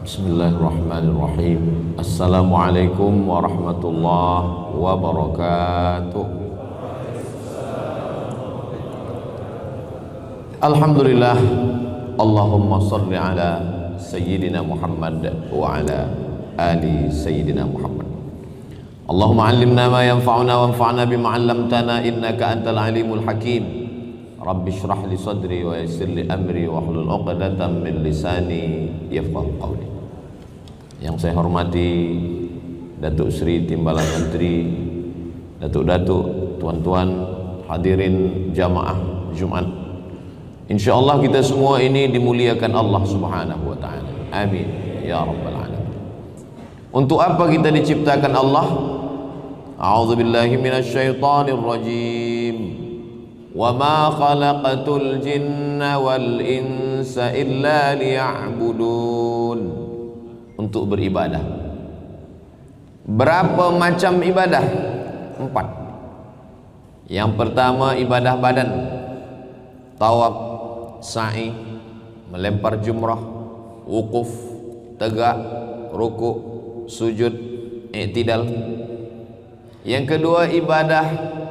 Bismillahirrahmanirrahim. Assalamualaikum warahmatullahi wabarakatuh. Alhamdulillah. Allahumma salli ala Sayyidina Muhammad wa ala ali Sayyidina Muhammad. Allahumma allimna ma yanfa'una wanfa'na bima 'allamtana innaka antal alimul hakim. Rabbi shrah li sadri wa yassir li amri wa hlul 'uqdatam min lisani yafqahu qawli. Yang saya hormati Datuk Sri Timbalan Menteri, Datuk-datuk, tuan-tuan, hadirin jamaah Jumat. InsyaAllah kita semua ini dimuliakan Allah Subhanahu wa ta'ala. Amin ya rabbal alamin. Untuk apa kita diciptakan Allah? A'udzubillahi minasyaitonir rajim. Wa ma khalaqatul jinna wal insa illa liya'budun. Untuk beribadah. Berapa macam ibadah? 4. Yang pertama ibadah badan, tawaf, sa'i, melempar jumrah, wukuf, tegak, rukuk, sujud, i'tidal. Yang kedua ibadah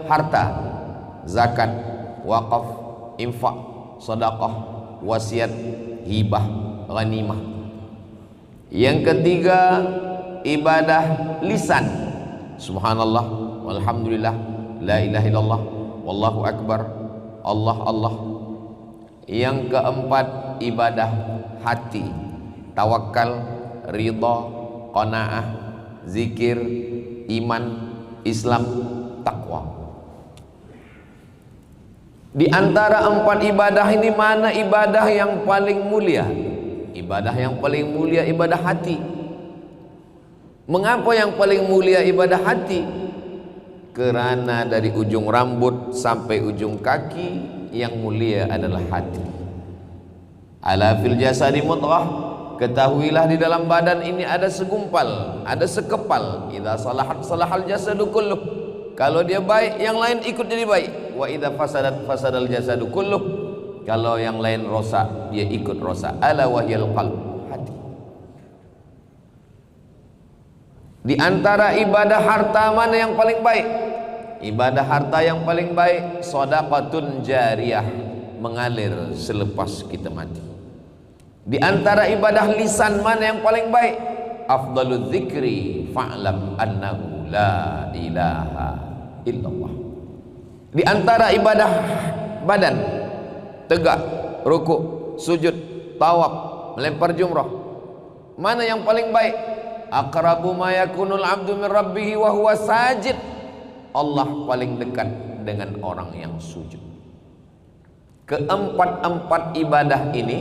harta, zakat, wakaf, infak, sedekah, wasiat, hibah, ghanimah. Yang ketiga ibadah lisan, subhanallah, walhamdulillah, la ilaha illallah, wallahu akbar, Allah Allah. Yang keempat ibadah hati, tawakal, ridha, qanaah, zikir, iman, Islam, takwa. Di antara 4 ibadah ini mana ibadah yang paling mulia? Ibadah yang paling mulia ibadah hati. Mengapa yang paling mulia ibadah hati? Kerana dari ujung rambut sampai ujung kaki yang mulia adalah hati. Ala fil jasadi mudghah, ketahuilah di dalam badan ini ada segumpal, ada sekepal. Idza salahat salahal jasadu kulluh. Kalau dia baik, yang lain ikut jadi baik. Wa idza fasadat fasadal jasadu kulluh. Kalau yang lain rosak, dia ikut rosak. Ala wahyal qalb, hati. Di antara ibadah harta mana yang paling baik? Ibadah harta yang paling baik shadaqatun jariyah, mengalir selepas kita mati. Di antara ibadah lisan mana yang paling baik? Afdalul dzikri fa'lam annahu la ilaha illallah. Di antara ibadah badan, tegak, rukuk, sujud, tawaf, melempar jumrah, mana yang paling baik? Aqrabu ma yakunul 'abdu min rabbih wa huwa sajid. Allah paling dekat dengan orang yang sujud. Keempat-empat ibadah ini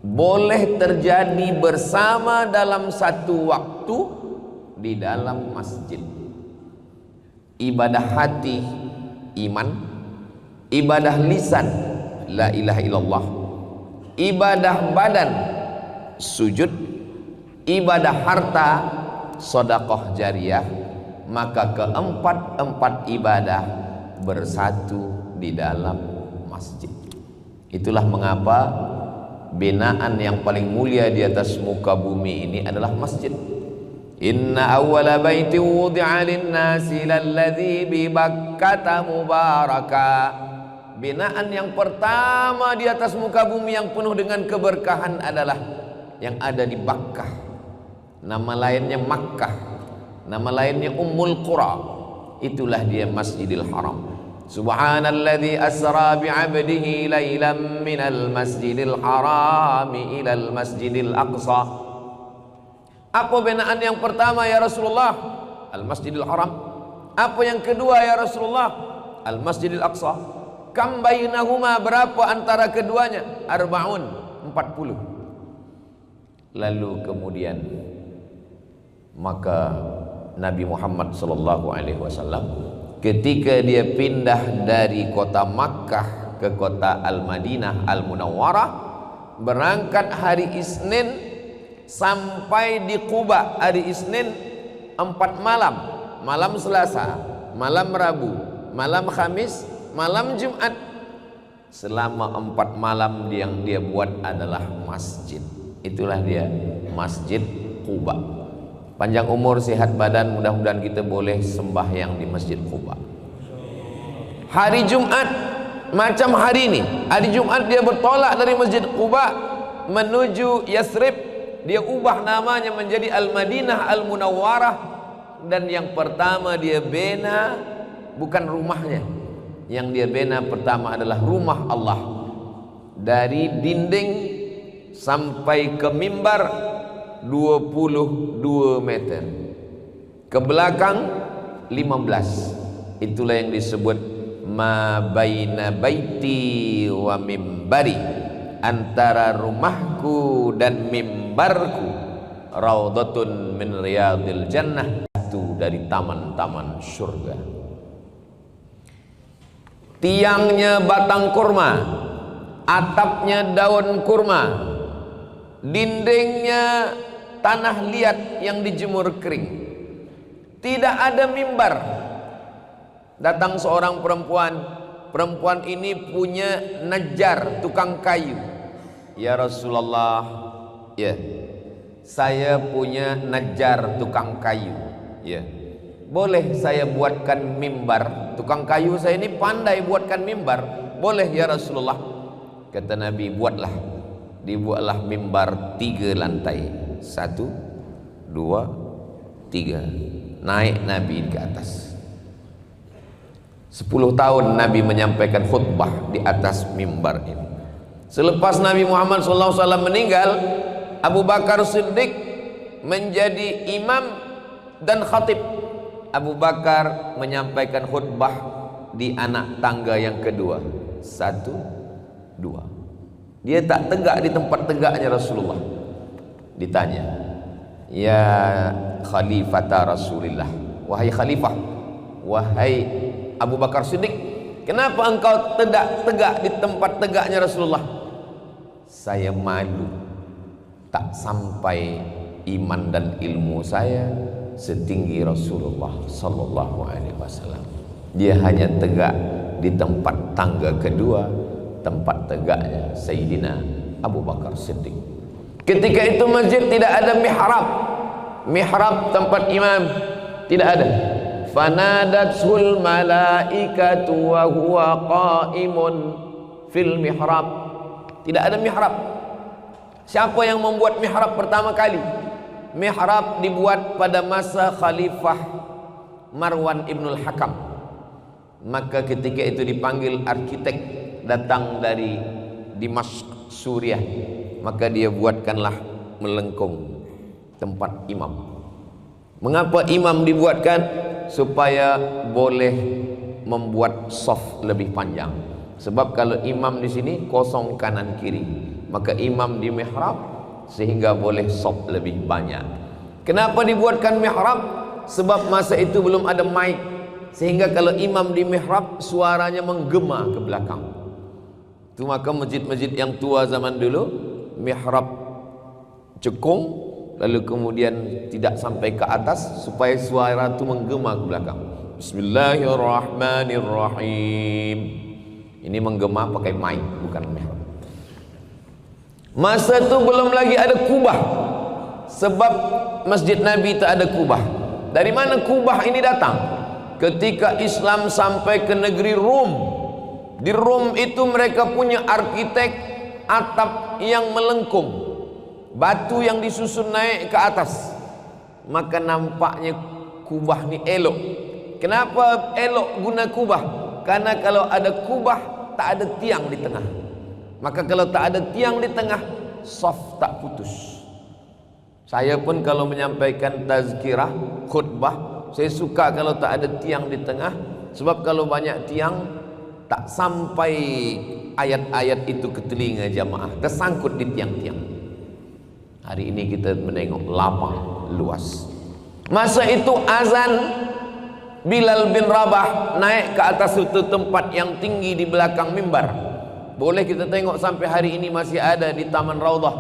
boleh terjadi bersama dalam satu waktu di dalam masjid. Ibadah hati, iman. Ibadah lisan, la ilaha illallah. Ibadah badan, sujud. Ibadah harta, sedekah jariyah. Maka keempat-empat ibadah bersatu di dalam masjid. Itulah mengapa binaan yang paling mulia di atas muka bumi ini adalah masjid. Inna awwala baiti wudi'a lin-nasi lalladzi bi Bakkata mubaraka. Binaan yang pertama di atas muka bumi yang penuh dengan keberkahan adalah yang ada di Bakkah. Nama lainnya Makkah, nama lainnya Ummul Qura. Itulah dia Masjidil Haram. Subhanalladzi asra bi'abdihi lailan minal masjidil harami ilal masjidil aqsa. Apa binaan yang pertama ya Rasulullah? Al-Masjidil Haram. Apa yang kedua ya Rasulullah? Al-Masjidil Aqsa. Kam bainahuma, berapa antara keduanya? Arba'un, 40. Lalu kemudian maka Nabi Muhammad sallallahu alaihi wasallam ketika dia pindah dari kota Makkah ke kota Al-Madinah Al-Munawwarah, berangkat hari Isnin sampai di Quba hari Isnin 4 malam, malam Selasa, malam Rabu, malam Khamis, malam Jumat. Selama 4 malam yang dia buat adalah masjid. Itulah dia Masjid Quba. Panjang umur, sehat badan, mudah-mudahan kita boleh sembahyang di Masjid Quba. Hari Jumat macam hari ini, hari Jumat dia bertolak dari Masjid Quba menuju Yasrib. Dia ubah namanya menjadi Al-Madinah Al-Munawwarah. Dan yang pertama dia bina bukan rumahnya, yang dia bina pertama adalah rumah Allah. Dari dinding sampai ke mimbar 22 meter, ke belakang 15. Itulah yang disebut ma baina baiti wa mimbari, antara rumahku dan mimbarku raudhatun min riyadil jannah, itu dari taman-taman surga. Tiangnya batang kurma, atapnya daun kurma, dindingnya tanah liat yang dijemur kering. Tidak ada mimbar. Datang seorang perempuan ini punya najjar, tukang kayu. Ya Rasulullah, ya, saya punya najjar, tukang kayu. Ya, boleh saya buatkan mimbar? Tukang kayu saya ini pandai buatkan mimbar. Boleh ya Rasulullah. Kata Nabi, buatlah. Dibuatlah mimbar 3 lantai. 1, 2, 3. Naik Nabi ke atas. 10 tahun Nabi menyampaikan khutbah di atas mimbar ini. Selepas Nabi Muhammad SAW meninggal, Abu Bakar Siddiq menjadi imam dan khatib. Abu Bakar menyampaikan khutbah di anak tangga yang kedua. 1, 2. Dia tak tegak di tempat tegaknya Rasulullah. Ditanya, ya khalifata Rasulillah, wahai khalifah, wahai Abu Bakar Siddiq, kenapa engkau tidak tegak di tempat tegaknya Rasulullah? Saya malu, tak sampai iman dan ilmu saya setinggi Rasulullah sallallahu alaihi wasallam. Dia hanya tegak di tempat tangga kedua, tempat tegaknya Sayyidina Abu Bakar Siddiq. Ketika itu masjid tidak ada mihrab. Mihrab tempat imam tidak ada. Fanadatul malaikatu wa huwa qaimun fil mihrab. Tidak ada mihrab. Siapa yang membuat mihrab pertama kali? Mihrab dibuat pada masa Khalifah Marwan Ibnul Hakam. Maka ketika itu dipanggil arsitek datang dari Dimashq, Suriah. Maka dia buatkanlah melengkung tempat imam. Mengapa imam dibuatkan? Supaya boleh membuat saf lebih panjang. Sebab kalau imam di sini kosong kanan kiri, maka imam di mihrab sehingga boleh saf lebih banyak. Kenapa dibuatkan mihrab? Sebab masa itu belum ada mic, sehingga kalau imam di mihrab suaranya menggema ke belakang. Itu maka masjid-masjid yang tua zaman dulu mihrab cekung, lalu kemudian tidak sampai ke atas supaya suara itu menggema ke belakang. Bismillahirrahmanirrahim. Ini menggema pakai mic, bukan mihrab. Masa itu belum lagi ada kubah, sebab masjid Nabi tak ada kubah. Dari mana kubah ini datang? Ketika Islam sampai ke negeri Rom. Di Rom itu mereka punya arsitek atap yang melengkung, batu yang disusun naik ke atas. Maka nampaknya kubah ni elok. Kenapa elok guna kubah? Karena kalau ada kubah tak ada tiang di tengah. Maka kalau tak ada tiang di tengah, saf tak putus. Saya pun kalau menyampaikan tazkirah, khutbah, saya suka kalau tak ada tiang di tengah. Sebab kalau banyak tiang, tak sampai ayat-ayat itu ke telinga jamaah, tersangkut di tiang-tiang. Hari ini kita menengok lapang, luas. Masa itu azan Bilal bin Rabah naik ke atas satu tempat yang tinggi di belakang mimbar. Boleh kita tengok sampai hari ini masih ada di Taman Raudhah.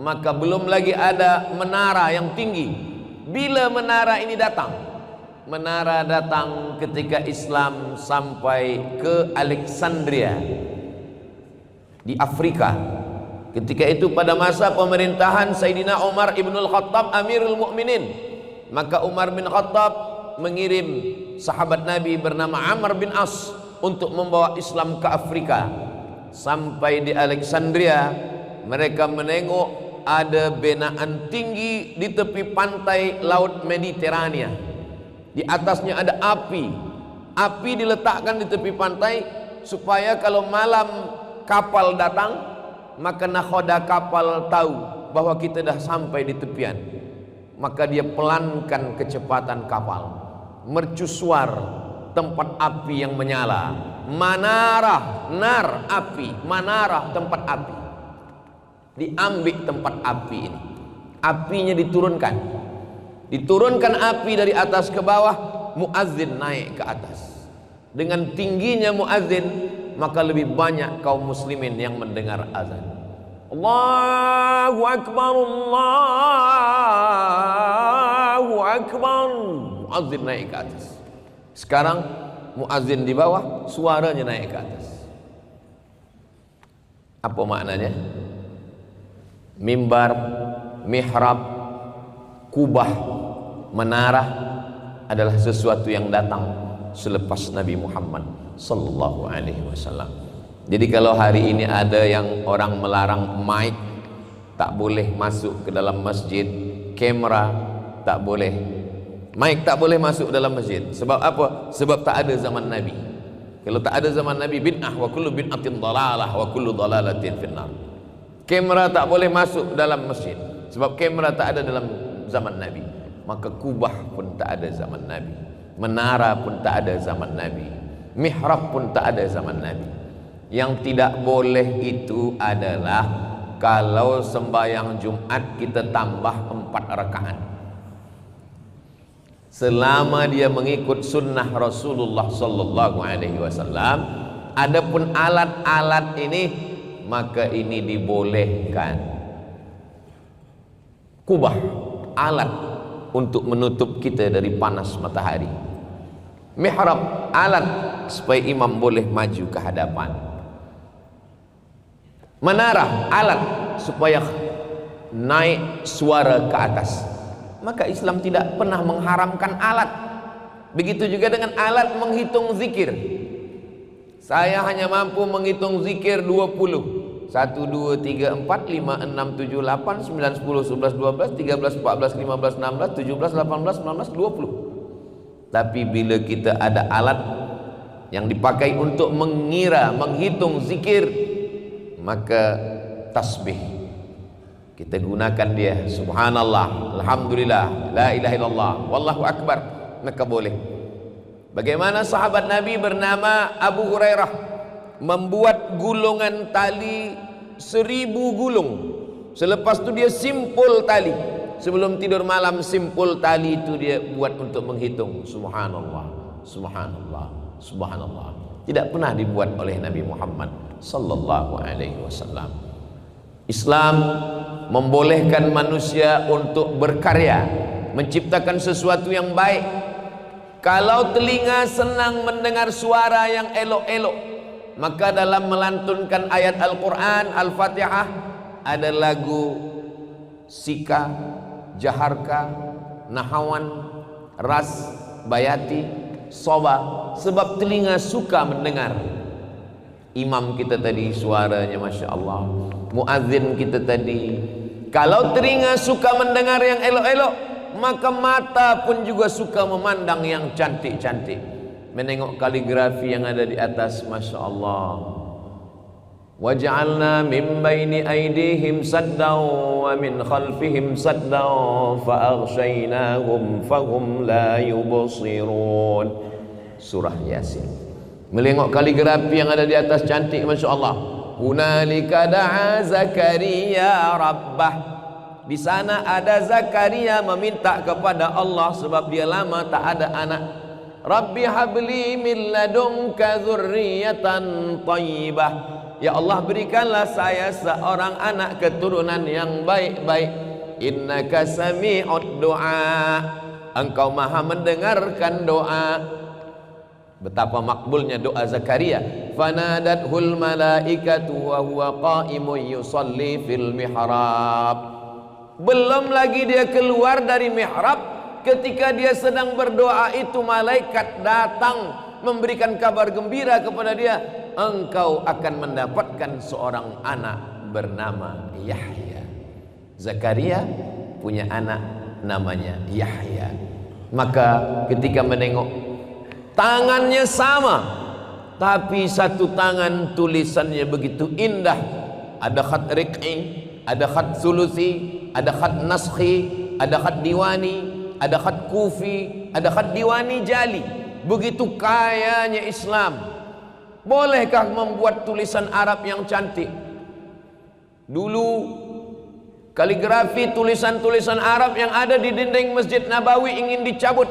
Maka belum lagi ada menara yang tinggi. Bila menara ini datang? Menara datang ketika Islam sampai ke Alexandria di Afrika. Ketika itu pada masa pemerintahan Sayyidina Umar ibnul Khattab Amirul Mukminin, maka Umar bin Khattab mengirim sahabat Nabi bernama Amr bin As untuk membawa Islam ke Afrika. Sampai di Alexandria, mereka menengok ada binaan tinggi di tepi pantai Laut Mediterania. Di atasnya ada api. Api diletakkan di tepi pantai supaya kalau malam kapal datang, maka nakhoda kapal tahu bahwa kita dah sampai di tepian. Maka dia pelankan kecepatan kapal, mercusuar tempat api yang menyala. Manarah, nar api, manarah tempat api. Diambil tempat api ini, apinya diturunkan. Diturunkan api dari atas ke bawah, muazzin naik ke atas. Dengan tingginya muazzin, maka lebih banyak kaum muslimin yang mendengar azan. Allahu Akbar, Allahu Akbar. Muazzin naik ke atas. Sekarang muazzin di bawah, suaranya naik ke atas. Apa maknanya? Mimbar, mihrab, kubah, menara adalah sesuatu yang datang selepas Nabi Muhammad sallallahu alaihi wasallam. Jadi kalau hari ini ada yang orang melarang mic, tak boleh masuk ke dalam masjid, kamera tak boleh, mic tak boleh masuk dalam masjid. Sebab apa? Sebab tak ada zaman Nabi. Kalau tak ada zaman Nabi, bid'ah, wa kullu bid'atin dalalah wa kullu dalalatin finnar. Kamera tak boleh masuk dalam masjid, sebab kamera tak ada dalam zaman Nabi. Maka kubah pun tak ada zaman Nabi, menara pun tak ada zaman Nabi, mihrab pun tak ada zaman Nabi. Yang tidak boleh itu adalah kalau sembahyang Jumat kita tambah 4 rakaat. Selama dia mengikut sunnah Rasulullah sallallahu alaihi wasallam, adapun alat-alat ini, maka ini dibolehkan. Kubah, alat untuk menutup kita dari panas matahari. Mihrab, alat supaya imam boleh maju ke hadapan. Menara, alat supaya naik suara ke atas. Maka Islam tidak pernah mengharamkan alat. Begitu juga dengan alat menghitung zikir. Saya hanya mampu menghitung zikir 20. 1, 2, 3, 4, 5, 6, 7, 8, 9, 10, 11, 12, 13, 14, 15, 16, 17, 18, 19, 20. Tapi bila kita ada alat yang dipakai untuk mengira, menghitung zikir, maka tasbih kita gunakan dia, subhanallah, alhamdulillah, la ilaha illallah, wallahu akbar, maka boleh. Bagaimana sahabat Nabi bernama Abu Hurairah membuat gulungan tali 1000 gulung. Selepas itu dia simpul tali. Sebelum tidur malam simpul tali itu dia buat untuk menghitung subhanallah, subhanallah, subhanallah. Tidak pernah dibuat oleh Nabi Muhammad sallallahu alaihi wasallam. Islam membolehkan manusia untuk berkarya, menciptakan sesuatu yang baik. Kalau telinga senang mendengar suara yang elok-elok, maka dalam melantunkan ayat Al-Quran, Al-Fatihah, ada lagu Sika, Jaharka, Nahawan, Ras, Bayati, Soba. Sebab telinga suka mendengar. Imam kita tadi suaranya Masya Allah, muadzin kita tadi, kalau telinga suka mendengar yang elok-elok, maka mata pun juga suka memandang yang cantik-cantik, menengok kaligrafi yang ada di atas. Masya Allah. Waj'alna min baini aydihim saddan wa min khalfihim saddan fa aghshaynahum fahum la yubsirun. Surah Yasin. Melengok kaligrafi yang ada di atas cantik, Masya Allah. Hunalika da'a Zakaria rabbah. Di sana ada Zakaria meminta kepada Allah sebab dia lama tak ada anak. Rabbi habli min ladunka dzurriyyatan thayyibah. Ya Allah, berikanlah saya seorang anak keturunan yang baik-baik. Innaka sami'ud du'a. Engkau maha mendengarkan doa. Betapa makbulnya doa Zakaria. Fanadathul malaikatu wa huwa qa'imun yusalli fil mihrab. Belum lagi dia keluar dari mihrab, ketika dia sedang berdoa itu malaikat datang memberikan kabar gembira kepada dia, engkau akan mendapatkan seorang anak bernama Yahya. Zakaria punya anak namanya Yahya. Maka ketika menengok, tangannya sama, tapi satu tangan tulisannya begitu indah. Ada khat riq'i, ada khat sulusi, ada khat naskhi, ada khat diwani, ada khat kufi, ada khat diwani jali. Begitu kayanya Islam. Bolehkah membuat tulisan Arab yang cantik? Dulu kaligrafi tulisan-tulisan Arab yang ada di dinding Masjid Nabawi ingin dicabut.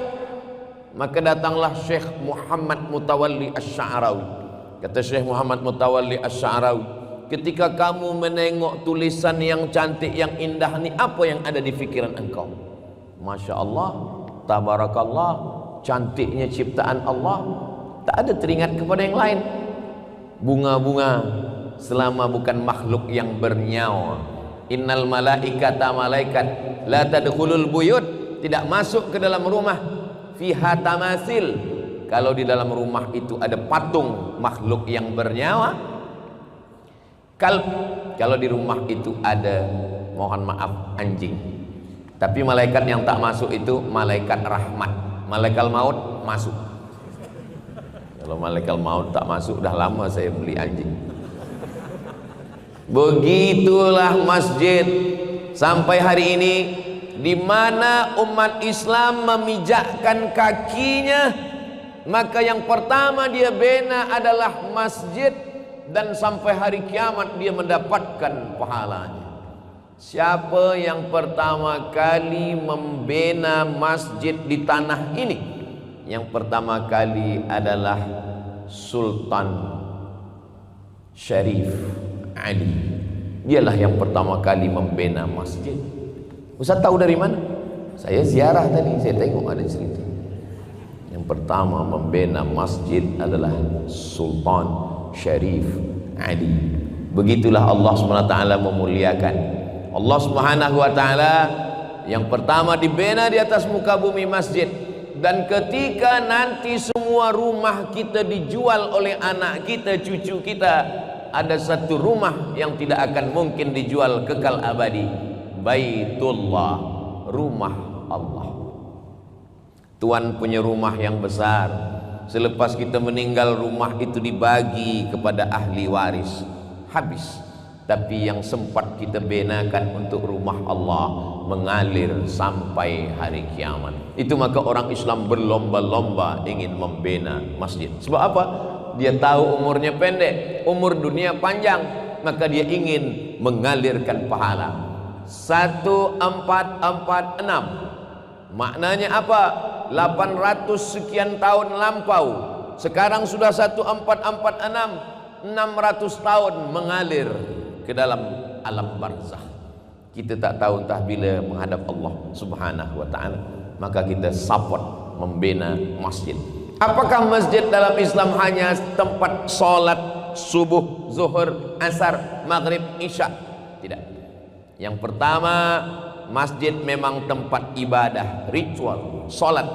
Maka datanglah Syekh Muhammad Mutawalli Asy-Sya'rawi. Kata Syekh Muhammad Mutawalli Asy-Sya'rawi, ketika kamu menengok tulisan yang cantik, yang indah ni, apa yang ada di pikiran engkau? Masya Allah, tabarakallah, cantiknya ciptaan Allah, tak ada teringat kepada yang lain. Bunga-bunga selama bukan makhluk yang bernyawa. Innal malaikata, malaikat, la tadkhulul buyut, tidak masuk ke dalam rumah, fiha tamasil, kalau di dalam rumah itu ada patung makhluk yang bernyawa. Kalau di rumah itu ada, mohon maaf, anjing. Tapi malaikat yang tak masuk itu malaikat rahmat. Malaikat maut masuk. Kalau malaikat maut tak masuk, dah lama saya beli anjing. Begitulah masjid sampai hari ini, di mana umat Islam memijakkan kakinya, maka yang pertama dia bina adalah masjid, dan sampai hari kiamat dia mendapatkan pahalanya. Siapa yang pertama kali membina masjid di tanah ini? Yang pertama kali adalah Sultan Syarif Ali. Dialah yang pertama kali membina masjid. Ustaz tahu dari mana? Saya ziarah tadi, saya tengok ada cerita. Yang pertama membina masjid adalah Sultan Syarif Ali. Begitulah Allah SWT memuliakan. Allah SWT yang pertama dibina di atas muka bumi masjid. Dan ketika nanti semua rumah kita dijual oleh anak kita, cucu kita, ada satu rumah yang tidak akan mungkin dijual kekal abadi. Baitullah, rumah Allah. Tuan punya rumah yang besar. Selepas kita meninggal, rumah itu dibagi kepada ahli waris, habis. Tapi yang sempat kita benakan untuk rumah Allah mengalir sampai hari kiamat. Itu maka orang Islam berlomba-lomba ingin membina masjid. Sebab apa? Dia tahu umurnya pendek, umur dunia panjang, maka dia ingin mengalirkan pahala. 1446 maknanya apa? 800 sekian tahun lampau. Sekarang sudah 1446, 600 tahun mengalir ke dalam alam barzakh. Kita tak tahu entah bila menghadap Allah Subhanahu wa taala. Maka kita support membina masjid. Apakah masjid dalam Islam hanya tempat solat subuh, zuhur, asar, maghrib, isya? Tidak. Yang pertama, masjid memang tempat ibadah, ritual, solat.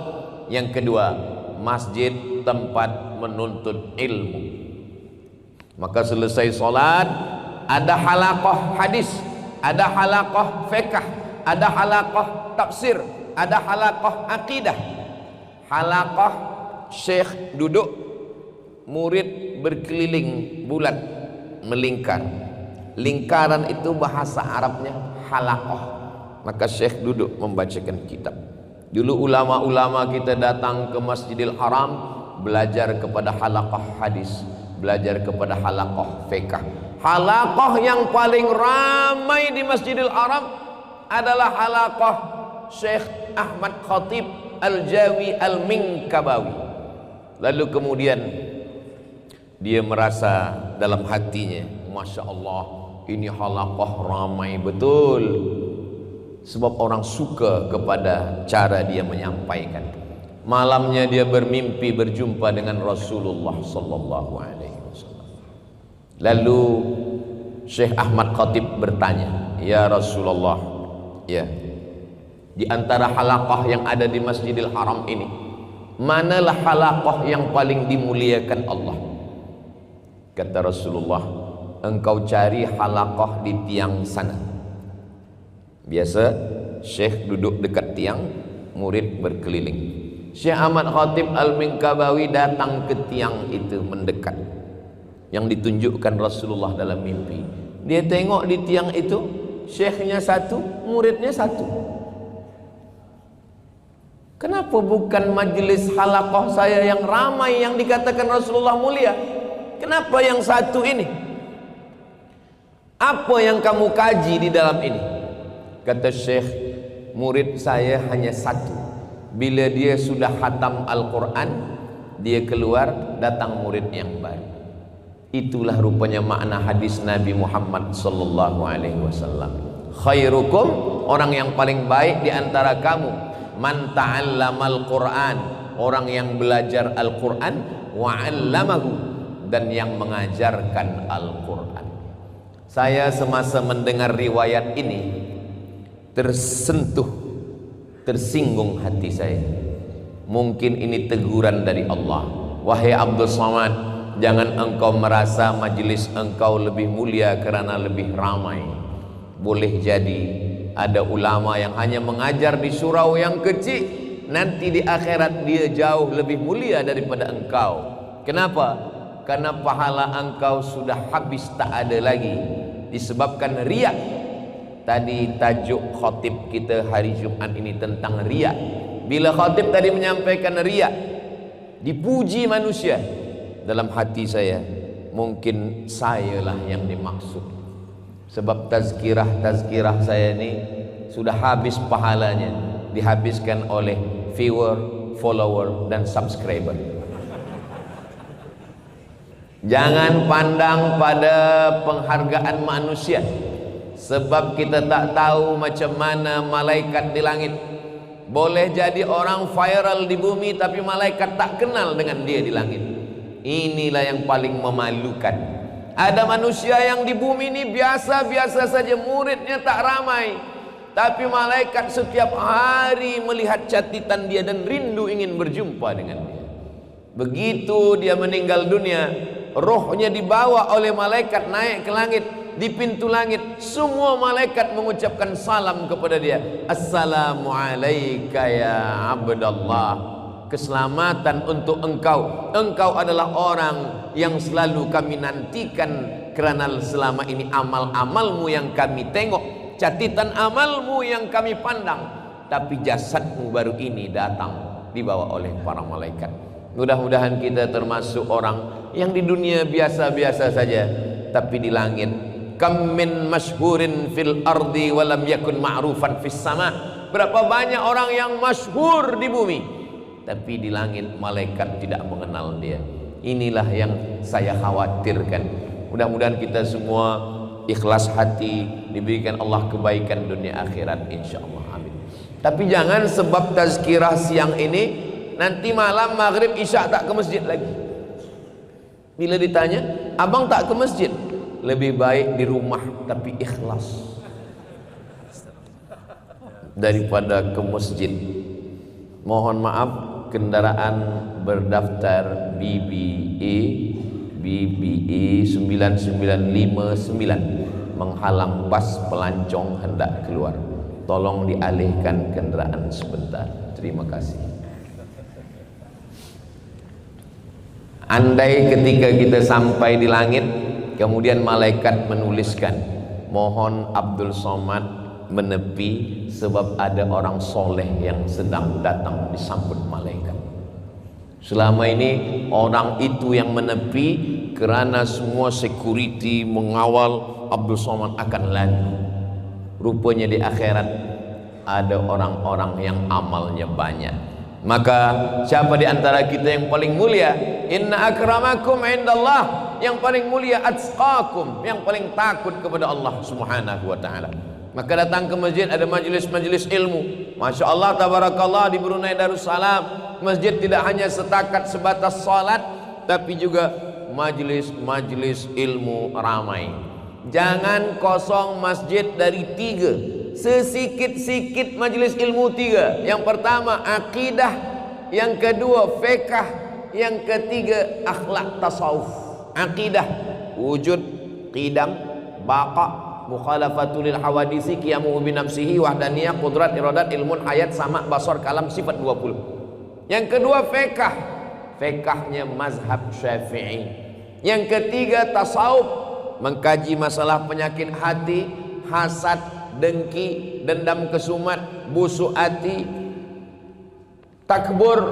Yang kedua, masjid tempat menuntut ilmu. Maka selesai solat, ada halaqah hadis, ada halaqah fiqh, ada halaqah tafsir, ada halaqah akidah. Halaqah, syekh duduk, murid berkeliling bulat, melingkar. Lingkaran itu bahasa Arabnya halaqah. Maka syekh duduk membacakan kitab. Dulu ulama-ulama kita datang ke Masjidil Haram, belajar kepada halaqah hadis, belajar kepada halaqah fiqh. Halaqah yang paling ramai di Masjidil Haram adalah halaqah Syekh Ahmad Khatib Al-Jawi Al-Minkabawi. Lalu kemudian dia merasa dalam hatinya, Masya Allah, ini halaqah ramai betul. Sebab orang suka kepada cara dia menyampaikan. Malamnya dia bermimpi berjumpa dengan Rasulullah sallallahu alaihi wasallam. Lalu Syekh Ahmad Khatib bertanya, "Ya Rasulullah, ya, di antara halaqah yang ada di Masjidil Haram ini, manalah halaqah yang paling dimuliakan Allah?" Kata Rasulullah, "Engkau cari halaqah di tiang sana." Biasa Syekh duduk dekat tiang, murid berkeliling. Syekh Ahmad Khatib Al-Minkabawi datang ke tiang itu, mendekat yang ditunjukkan Rasulullah dalam mimpi. Dia tengok di tiang itu, syekhnya satu, muridnya satu. Kenapa bukan majelis halaqah saya yang ramai yang dikatakan Rasulullah mulia? Kenapa yang satu ini? Apa yang kamu kaji di dalam ini? Kata Syekh, murid saya hanya satu. Bila dia sudah khatam Al-Quran, dia keluar, datang murid yang baru. Itulah rupanya makna hadis Nabi Muhammad sallallahu alaihi wasallam. Khairukum, orang yang paling baik di antara kamu, man ta'allamal Qur'an, orang yang belajar Al-Quran, wa 'allamahu, dan yang mengajarkan Al-Quran. Saya semasa mendengar riwayat ini tersentuh, tersinggung hati saya. Mungkin ini teguran dari Allah. Wahai Abdul Somad, jangan engkau merasa majelis engkau lebih mulia kerana lebih ramai. Boleh jadi ada ulama yang hanya mengajar di surau yang kecil, nanti di akhirat dia jauh lebih mulia daripada engkau. Kenapa? Karena pahala engkau sudah habis, tak ada lagi, disebabkan riya. Tadi tajuk khatib kita hari Jumat ini tentang riya. Bila khatib tadi menyampaikan riya, dipuji manusia, dalam hati saya, mungkin sayalah yang dimaksud. Sebab tazkirah saya ini sudah habis pahalanya, dihabiskan oleh viewer, follower, dan subscriber. Jangan pandang pada penghargaan manusia, sebab kita tak tahu macam mana malaikat di langit. Boleh jadi orang viral di bumi, tapi malaikat tak kenal dengan dia di langit. Inilah yang paling memalukan. Ada manusia yang di bumi ini biasa-biasa saja, muridnya tak ramai, tapi malaikat setiap hari melihat catatan dia dan rindu ingin berjumpa dengan dia. Begitu dia meninggal dunia, rohnya dibawa oleh malaikat naik ke langit. Di pintu langit semua malaikat mengucapkan salam kepada dia. Assalamu alayka ya abdallah, keselamatan untuk engkau, engkau adalah orang yang selalu kami nantikan, kerana selama ini amal-amalmu yang kami tengok, catatan amalmu yang kami pandang, tapi jasadmu baru ini datang dibawa oleh para malaikat. Mudah-mudahan kita termasuk orang yang di dunia biasa-biasa saja, tapi di langit, kam min masyhurin fil ardi walam yakun ma'rufan fis sama. Berapa banyak orang yang masyhur di bumi, tapi di langit malaikat tidak mengenal dia. Inilah yang saya khawatirkan. Mudah-mudahan kita semua ikhlas hati, diberikan Allah kebaikan dunia akhirat, insyaallah, amin. Tapi jangan sebab tazkirah siang ini nanti malam maghrib isya tak ke masjid lagi. Bila ditanya, abang tak ke masjid, lebih baik di rumah tapi ikhlas daripada ke masjid. Mohon maaf, kendaraan berdaftar BBE 9959 menghalang bas pelancong hendak keluar. Tolong dialihkan kendaraan sebentar. Terima kasih. Andai ketika kita sampai di langit, kemudian malaikat menuliskan, mohon Abdul Somad menepi sebab ada orang soleh yang sedang datang disambut malaikat. Selama ini orang itu yang menepi kerana semua security mengawal Abdul Somad akan lari. Rupanya di akhirat ada orang-orang yang amalnya banyak. Maka siapa di antara kita yang paling mulia? Inna akramakum indallah, yang paling mulia atqakum, yang paling takut kepada Allah Subhanahu wa taala. Maka datang ke masjid, ada majlis-majlis ilmu. Masya Allah, tabarakallah, di Brunei Darussalam masjid tidak hanya setakat sebatas salat, tapi juga majlis-majlis ilmu ramai. Jangan kosong masjid dari 3. Sesikit-sikit majlis ilmu 3. Yang pertama akidah, yang kedua fiqh, yang ketiga akhlak tasawuf. Akidah, wujud, qidam, baqa, mukhalafatul hawadisi, qiyamu bi nafsihi, wahdaniyah, qudrat, iradat, ilmun, hayat, sama, basar, kalam, sifat 20. Yang kedua fiqh, fiqhnya mazhab Syafi'i. Yang ketiga tasawuf, mengkaji masalah penyakit hati, hasad, dengki, dendam kesumat, busuk hati, takbur,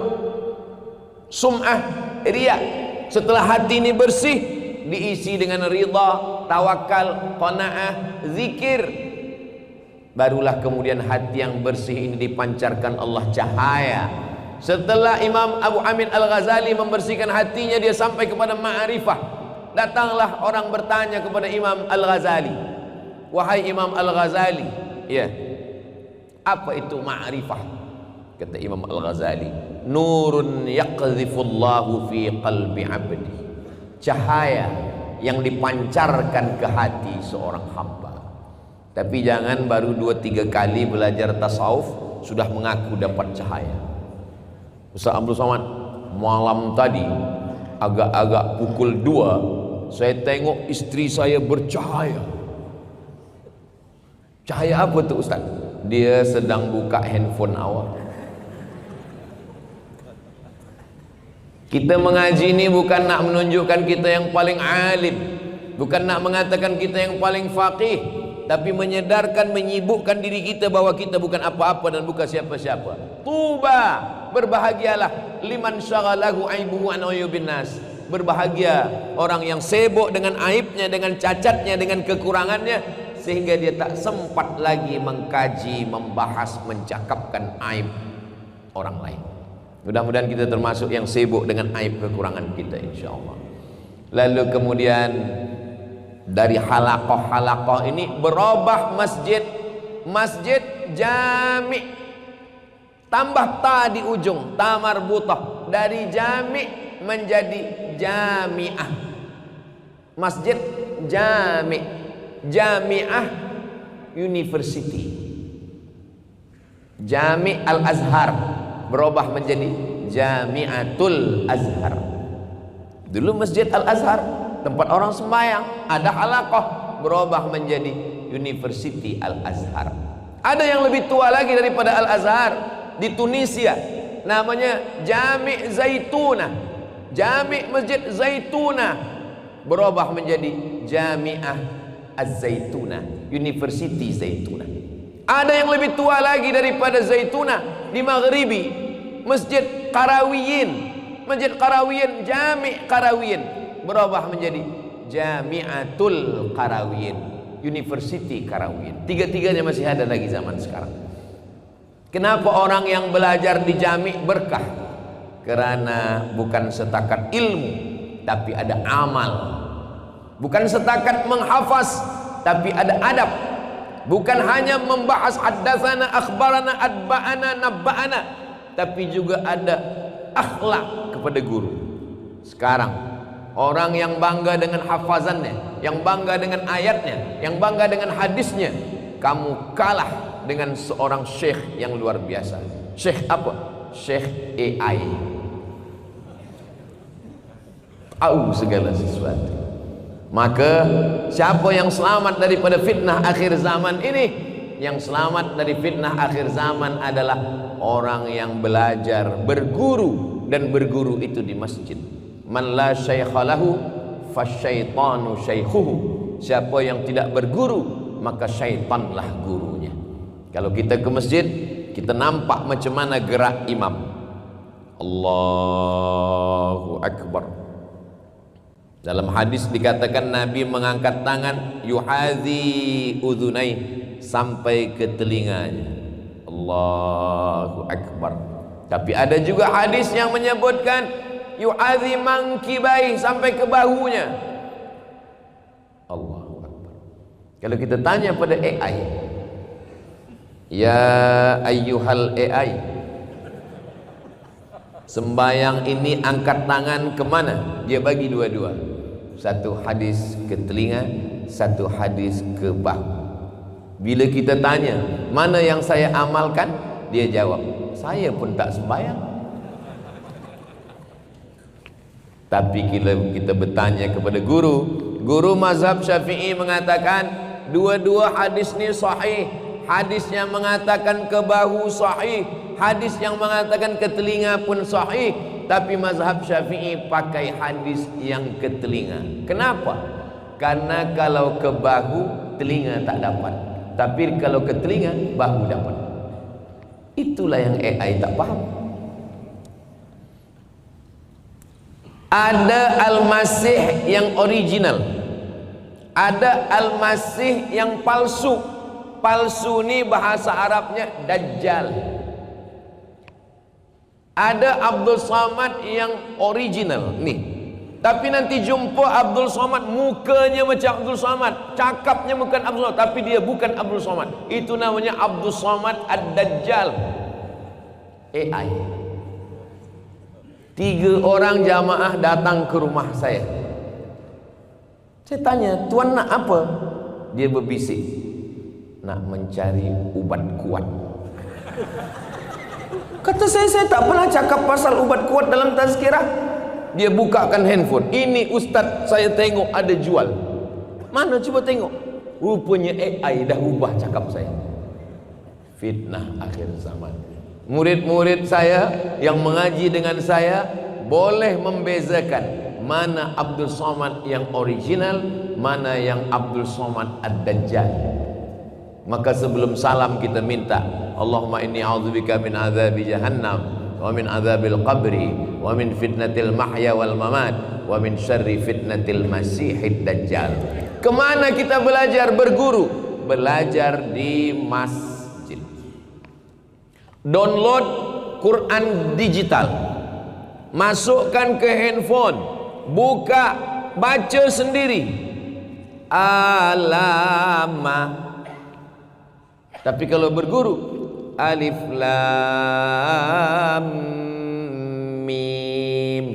sum'ah, riya. Setelah hati ini bersih, diisi dengan ridha, tawakal, qanaah, zikir, barulah kemudian hati yang bersih ini dipancarkan Allah cahaya. Setelah Imam Abu Hamid Al-Ghazali membersihkan hatinya, dia sampai kepada ma'rifah. Datanglah orang bertanya kepada Imam Al-Ghazali, wahai Imam Al-Ghazali, ya, apa itu ma'rifah? Kata Imam Al-Ghazali, nurun yaqdhifullahu fi qalbi abdi, cahaya yang dipancarkan ke hati seorang hamba. Tapi jangan baru 2-3 kali belajar tasawuf sudah mengaku dapat cahaya. Ustaz Abdul Somad, malam tadi agak-agak pukul 2 saya tengok istri saya bercahaya. Cahaya apa tuh Ustaz? Dia sedang buka handphone awak. Kita mengaji ini bukan nak menunjukkan kita yang paling alim, bukan nak mengatakan kita yang paling faqih, tapi menyedarkan, menyibukkan diri kita bahwa kita bukan apa-apa dan bukan siapa-siapa. Tuba, berbahagialah liman syaghalahu aibuhu an uyubin nas. Berbahagia orang yang sibuk dengan aibnya, dengan cacatnya, dengan kekurangannya, sehingga dia tak sempat lagi mengkaji, membahas, mencakapkan aib orang lain. Mudah-mudahan kita termasuk yang sibuk dengan aib kekurangan kita, insyaallah. Lalu kemudian dari halaqah-halaqah ini berubah masjid jami', tambah ta di ujung, ta marbutah, dari jami' menjadi jami'ah. Masjid jami', jami'ah university. Jami' Al-Azhar berubah menjadi Jami'atul Azhar. Dulu Masjid Al-Azhar tempat orang sembahyang, ada halaqah, berubah menjadi University Al-Azhar. Ada yang lebih tua lagi daripada Al-Azhar di Tunisia, namanya Jami' Zaituna. Jami' Masjid Zaituna berubah menjadi Jami'ah Az-Zaituna, University Zaituna. Ada yang lebih tua lagi daripada Zaituna di Maghribi, Masjid Qarawiyin. Masjid Qarawiyin, Jami' Qarawiyin berubah menjadi Jami'atul Qarawiyin, University Qarawiyin. Tiga-tiganya masih ada lagi zaman sekarang. Kenapa orang yang belajar di Jami' berkah? Karena bukan setakat ilmu, tapi ada amal. Bukan setakat menghafaz, tapi ada adab. Bukan hanya membahas haddatsana, akhbarana, adba'ana, nabba'ana, tapi juga ada akhlak kepada guru. Sekarang orang yang bangga dengan hafazannya, yang bangga dengan ayatnya, yang bangga dengan hadisnya, kamu kalah dengan seorang syekh yang luar biasa. Syekh apa? Syekh AI. Tahu segala sesuatu. Maka siapa yang selamat daripada fitnah akhir zaman ini? Yang selamat dari fitnah akhir zaman adalah orang yang belajar, berguru, dan berguru itu di masjid. Man la syaikha lahu fasyaitanu syaikhuhu. Siapa yang tidak berguru, maka syaitanlah gurunya. Kalau kita ke masjid, kita nampak macam mana gerak imam. Allahu Akbar. Dalam hadis dikatakan Nabi mengangkat tangan yuhadzi udhunai, sampai ke telinganya. Allahu Akbar. Tapi ada juga hadis yang menyebutkan yu'adhi mangkibai, sampai ke bahunya. Allahu Akbar. Kalau kita tanya pada AI, ya ayyuhal AI, Sembayang ini angkat tangan kemana? Dia bagi dua-dua. Satu hadis ke telinga, satu hadis ke bahu. Bila kita tanya, mana yang saya amalkan? Dia jawab, saya pun tak sembayang. Tapi kita bertanya kepada guru mazhab Syafi'i mengatakan dua-dua hadis ni sahih. Hadis yang mengatakan ke bahu sahih, hadis yang mengatakan ke telinga pun sahih. Tapi mazhab Syafi'i pakai hadis yang ke telinga. Kenapa? Karena kalau ke bahu telinga tak dapat, tapi kalau ke telinga bahu dapat. Itulah yang AI tak faham. Ada Al-Masih yang original, ada Al-Masih yang palsu. Palsu ni bahasa Arabnya Dajjal. Ada Abdul Samad yang original nih. Tapi nanti jumpa Abdul Samad, mukanya macam Abdul Samad, cakapnya bukan Abdul Samad, tapi dia bukan Abdul Samad. Itu namanya Abdul Samad Ad-Dajjal. AI. 3 orang jamaah datang ke rumah saya. Saya tanya, tuan nak apa? Dia berbisik, nak mencari ubat kuat. Kata saya tak pernah cakap pasal ubat kuat dalam tazkirah. Dia bukakan handphone. Ini ustaz saya tengok ada jual. Mana cuba tengok. Rupanya AI dah ubah cakap saya. Fitnah akhir zaman. Murid-murid saya yang mengaji dengan saya boleh membezakan mana Abdul Samad yang original, mana yang Abdul Samad Ad-Dajjal. Maka sebelum salam kita minta, Allahumma inni a'udzubika min azabi jahannam wa min azabil qabri wa min fitnatil mahya wal mamat wa min syarri fitnatil masihid dajjal. Kemana kita belajar? Berguru. Belajar di masjid. Download Quran digital, masukkan ke handphone, buka, baca sendiri. Alama. Tapi kalau berguru, alif lam mim.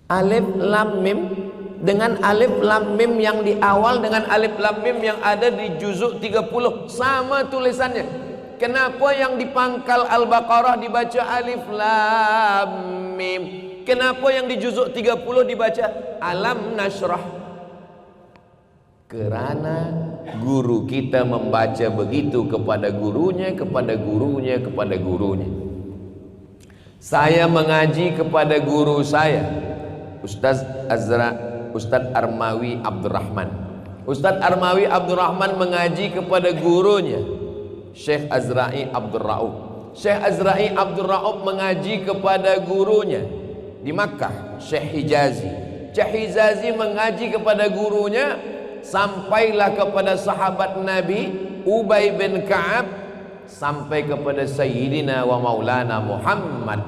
Alif lam mim dengan alif lam mim yang di awal dengan alif lam mim yang ada di juzuk 30 sama tulisannya. Kenapa yang di pangkal Al-Baqarah dibaca alif lam mim? Kenapa yang di juzuk 30 dibaca alam nasrah? Kerana guru kita membaca begitu kepada gurunya, kepada gurunya, kepada gurunya. Saya mengaji kepada guru saya, Ustaz Armawi Abdurrahman. Ustaz Armawi Abdurrahman mengaji kepada gurunya, Syekh Azra'i Abdul Ra'ub. Syekh Azra'i Abdul Ra'ub mengaji kepada gurunya di Makkah, Syekh Hijazi. Syekh Hijazi mengaji kepada gurunya, sampailah kepada sahabat Nabi Ubay bin Ka'ab, sampai kepada Sayyidina wa Maulana Muhammad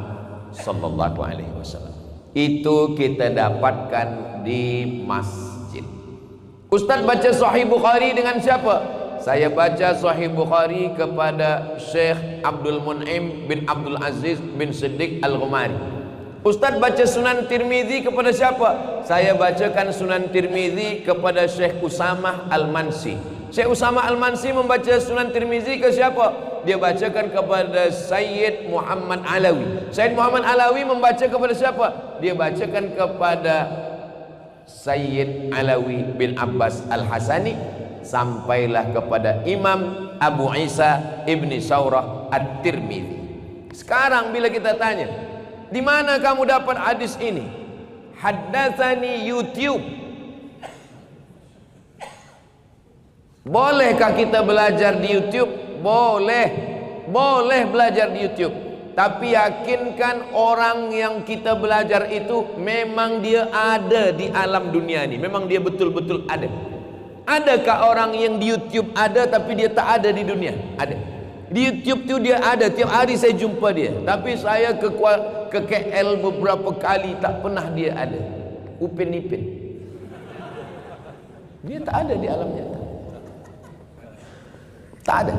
sallallahu alaihi wasallam. Itu kita dapatkan di masjid. Ustaz baca Sahih Bukhari dengan siapa? Saya baca Sahih Bukhari kepada Syekh Abdul Mun'im bin Abdul Aziz bin Siddiq Al-Ghumari. Ustaz baca Sunan Tirmizi kepada siapa? Saya bacakan Sunan Tirmizi kepada Syekh Usamah Al-Mansi. Syekh Usamah Al-Mansi membaca Sunan Tirmizi ke siapa? Dia bacakan kepada Sayyid Muhammad Alawi. Sayyid Muhammad Alawi membaca kepada siapa? Dia bacakan kepada Sayyid Alawi bin Abbas Al-Hasani. Sampailah kepada Imam Abu Isa Ibni Saurah At-Tirmidzi. Sekarang bila kita tanya, di mana kamu dapat hadis ini? Haddatsani YouTube. Bolehkah kita belajar di YouTube? Boleh. Boleh belajar di YouTube. Tapi yakinkan orang yang kita belajar itu memang dia ada di alam dunia ini. Memang dia betul-betul ada. Adakah orang yang di YouTube ada tapi dia tak ada di dunia? Ada. Di YouTube tu dia ada, tiap hari saya jumpa dia. Tapi saya ke KL beberapa kali, tak pernah dia ada. Upin Ipin. Dia tak ada di alam nyata. Tak ada.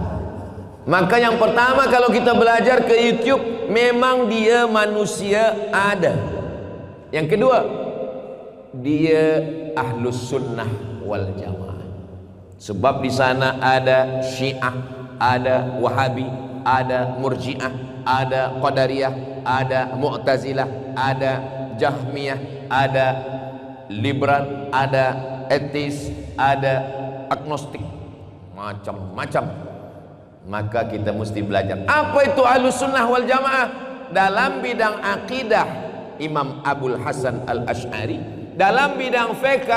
Maka yang pertama kalau kita belajar ke YouTube, memang dia manusia ada. Yang kedua, dia ahlus sunnah wal jamaah. Sebab di sana ada Syiah, ada Wahabi, ada Murji'ah, ada Qadariyah, ada Mu'tazilah, ada Jahmiyah, ada liberal, ada etis, ada agnostik, macam-macam. Maka kita mesti belajar apa itu ahlus sunnah wal jamaah. Dalam bidang akidah, Imam Abul Hasan Al-Ash'ari. Dalam bidang fiqh,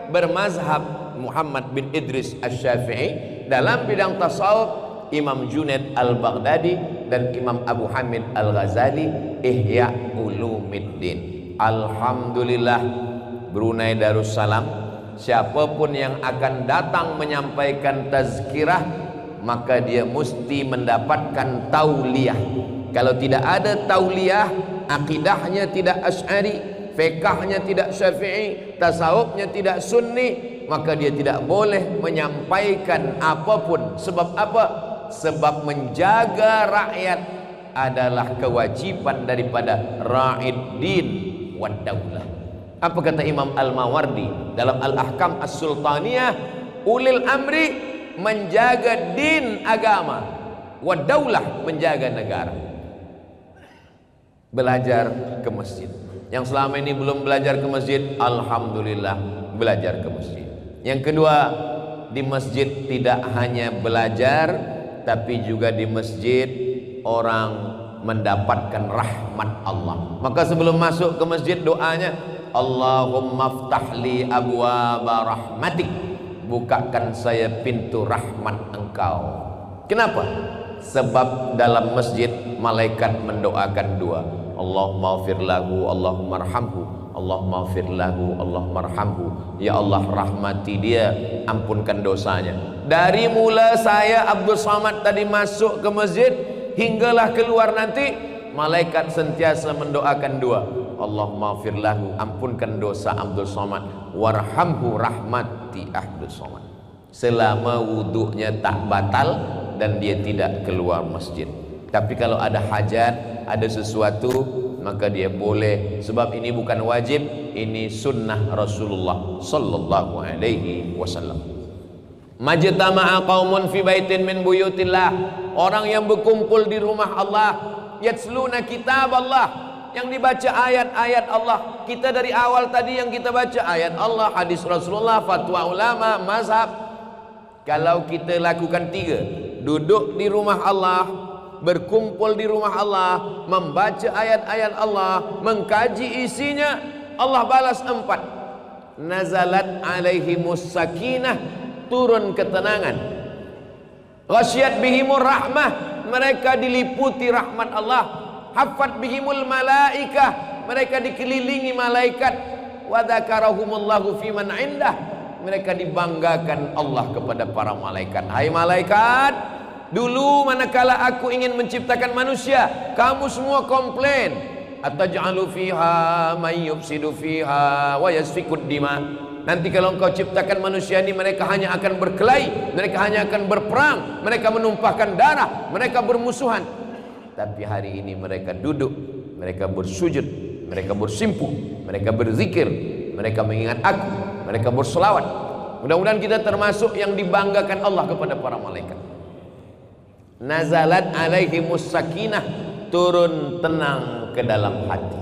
bermazhab Muhammad bin Idris Asy-Syafi'i. Dalam bidang tasawuf, Imam Junaid Al-Baghdadi dan Imam Abu Hamid Al-Ghazali. Ihya Ulumiddin. Alhamdulillah, Brunei Darussalam, siapapun yang akan datang menyampaikan tazkirah, maka dia mesti mendapatkan tauliyah. Kalau tidak ada tauliyah, akidahnya tidak Asy'ari, fiqahnya tidak Syafi'i, tasawufnya tidak Sunni, maka dia tidak boleh menyampaikan apapun. Sebab apa? Sebab menjaga rakyat adalah kewajiban daripada ra'id din wad daulah. Apa kata Imam Al-Mawardi dalam Al-Ahkam As-Sultaniyah? Ulil amri menjaga din agama, wad daulah menjaga negara. Belajar ke masjid. Yang selama ini belum belajar ke masjid, alhamdulillah belajar ke masjid. Yang kedua, di masjid tidak hanya belajar, tapi juga di masjid orang mendapatkan rahmat Allah. Maka sebelum masuk ke masjid, doanya Allahumma ftahli abwaaba rahmatik, bukakan saya pintu rahmat Engkau. Kenapa? Sebab dalam masjid malaikat mendoakan dua, Allahumma ighfir lahu, Allahumma arhamhu, Allahumma ighfir lahu, Allahumma arhamhu. Ya Allah, rahmati dia, ampunkan dosanya. Dari mula saya Abdul Somad tadi masuk ke masjid hinggalah keluar nanti, malaikat sentiasa mendoakan dua, Allahumma ighfir lahu, ampunkan dosa Abdul Somad, warhamhu, rahmati Abdul Somad. Selama wuduknya tak batal dan dia tidak keluar masjid. Tapi kalau ada hajat, ada sesuatu, maka dia boleh. Sebab ini bukan wajib, ini sunnah Rasulullah sallallahu alaihi wasallam. Majtama'a qaumun fi baitin min buyutillah. Orang yang berkumpul di rumah Allah, yatsluna kitab Allah, yang dibaca ayat-ayat Allah. Kita dari awal tadi yang kita baca ayat Allah, hadis Rasulullah, fatwa ulama, mazhab. Kalau kita lakukan tiga, duduk di rumah Allah, berkumpul di rumah Allah, membaca ayat-ayat Allah, mengkaji isinya, Allah balas 4. Nazalat alaihimus sakinah, turun ketenangan. Ghasyiyat bihimur rahmah, mereka diliputi rahmat Allah. Haffat bihimul malaikah, mereka dikelilingi malaikat. Wa dzakarahumullahu fiman indah, mereka dibanggakan Allah kepada para malaikat. Hai malaikat, dulu manakala aku ingin menciptakan manusia, kamu semua komplain, ataj'alu fiha may yufsidu fiha wa yasfikud dima. Nanti kalau engkau ciptakan manusia ini, mereka hanya akan berkelahi, mereka hanya akan berperang, mereka menumpahkan darah, mereka bermusuhan. Tapi hari ini mereka duduk, mereka bersujud, mereka bersimpuh, mereka berzikir, mereka mengingat aku, mereka berselawat. Mudah-mudahan kita termasuk yang dibanggakan Allah kepada para malaikat. Nazalat alaihimus sakinah, turun tenang ke dalam hati.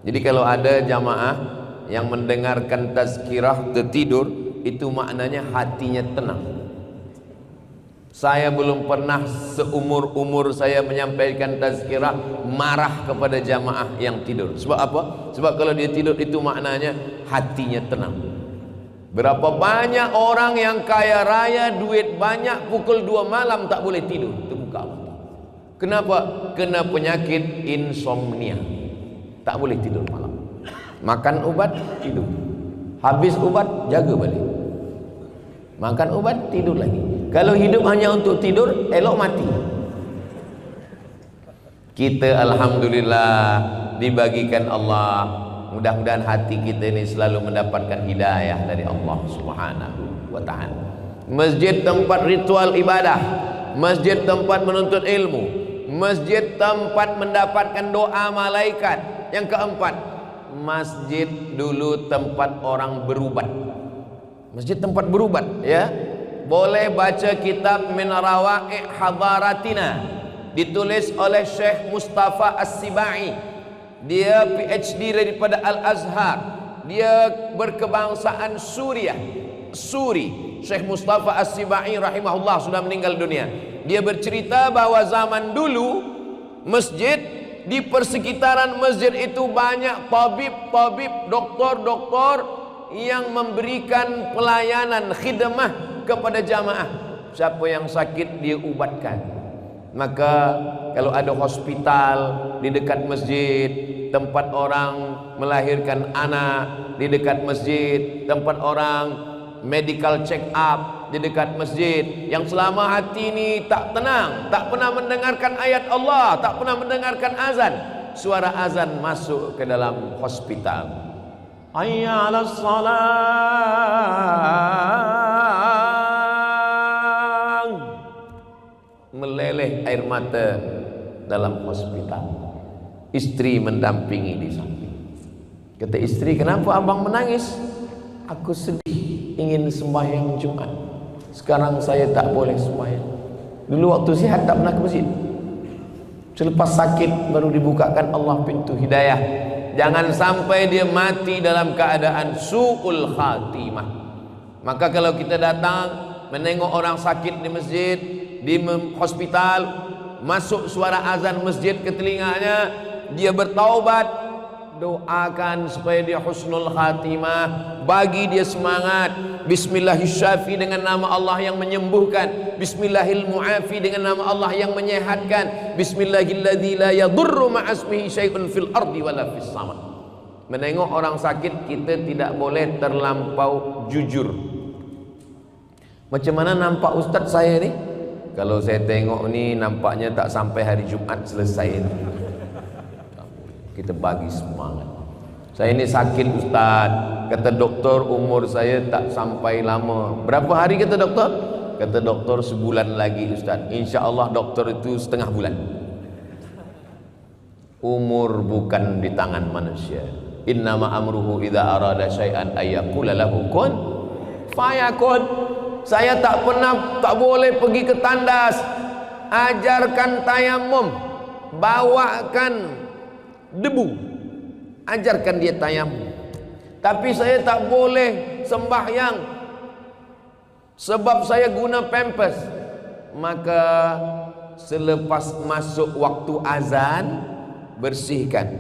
Jadi kalau ada jamaah yang mendengarkan tazkirah tertidur, itu maknanya hatinya tenang. Saya belum pernah seumur-umur saya menyampaikan tazkirah marah kepada jamaah yang tidur. Sebab apa? Sebab kalau dia tidur itu maknanya hatinya tenang. Berapa banyak orang yang kaya raya, duit banyak, pukul 2 malam tak boleh tidur, terbuka mata. Kenapa? Kena penyakit insomnia, tak boleh tidur malam. Makan ubat, tidur. Habis ubat, jaga balik. Makan ubat, tidur lagi. Kalau hidup hanya untuk tidur, elok mati. Kita alhamdulillah dibagikan Allah. Mudah-mudahan hati kita ini selalu mendapatkan hidayah dari Allah Subhanahu wa ta'ala. Masjid tempat ritual ibadah, masjid tempat menuntut ilmu, masjid tempat mendapatkan doa malaikat. Yang keempat, masjid dulu tempat orang berubat. Masjid tempat berubat, ya. Boleh baca kitab Min Rawa'i' Hadaratina, ditulis oleh Syekh Mustafa As-Sibai. Dia PhD daripada Al-Azhar. Dia berkebangsaan Suriah, Suri. Syekh Mustafa As-Sibai rahimahullah sudah meninggal dunia. Dia bercerita bahwa zaman dulu masjid, di persekitaran masjid itu banyak tabib-tabib, doktor-doktor yang memberikan pelayanan khidmah kepada jamaah. Siapa yang sakit dia ubatkan. Maka kalau ada hospital di dekat masjid, tempat orang melahirkan anak di dekat masjid, tempat orang medical check up di dekat masjid, yang selama hati ini tak tenang, tak pernah mendengarkan ayat Allah, tak pernah mendengarkan azan, suara azan masuk ke dalam hospital. Hayya 'alas salam, meleleh air mata dalam hospital. Istri mendampingi di samping. Kata istri, kenapa abang menangis? Aku sedih, ingin sembahyang Jumat. Sekarang saya tak boleh sembahyang. Dulu waktu sihat tak pernah ke masjid. Selepas sakit baru dibukakan Allah pintu hidayah. Jangan sampai dia mati dalam keadaan su'ul khatimah. Maka kalau kita datang menengok orang sakit di masjid, di hospital, masuk suara azan masjid ke telinganya, dia bertaubat, doakan supaya dia husnul khatimah, bagi dia semangat. Bismillahirrahmanirrahim dengan nama Allah yang menyembuhkan, Bismillahirrahmanirrahim dengan nama Allah yang menyehatkan, Bismillahilladzi la yadurru ma'asmihi syai'un fil ardi wala fis sama. Menengok orang sakit kita tidak boleh terlampau jujur. Macam mana nampak ustaz saya ni? Kalau saya tengok ni nampaknya tak sampai hari Jumat selesai. Kita bagi semangat. Saya ini sakit ustaz, kata doktor umur saya tak sampai lama. Berapa hari kata doktor? Kata doktor sebulan lagi ustaz. Insya Allah doktor itu setengah bulan. Umur bukan di tangan manusia. Innama amruhu idza arada syai'an ayyaqula lahu kun fayakun. Saya tak boleh pergi ke tandas. Ajarkan tayamum, bawakan debu, ajarkan dia tayamum. Tapi saya tak boleh sembahyang sebab saya guna pampers. Maka selepas masuk waktu azan, bersihkan,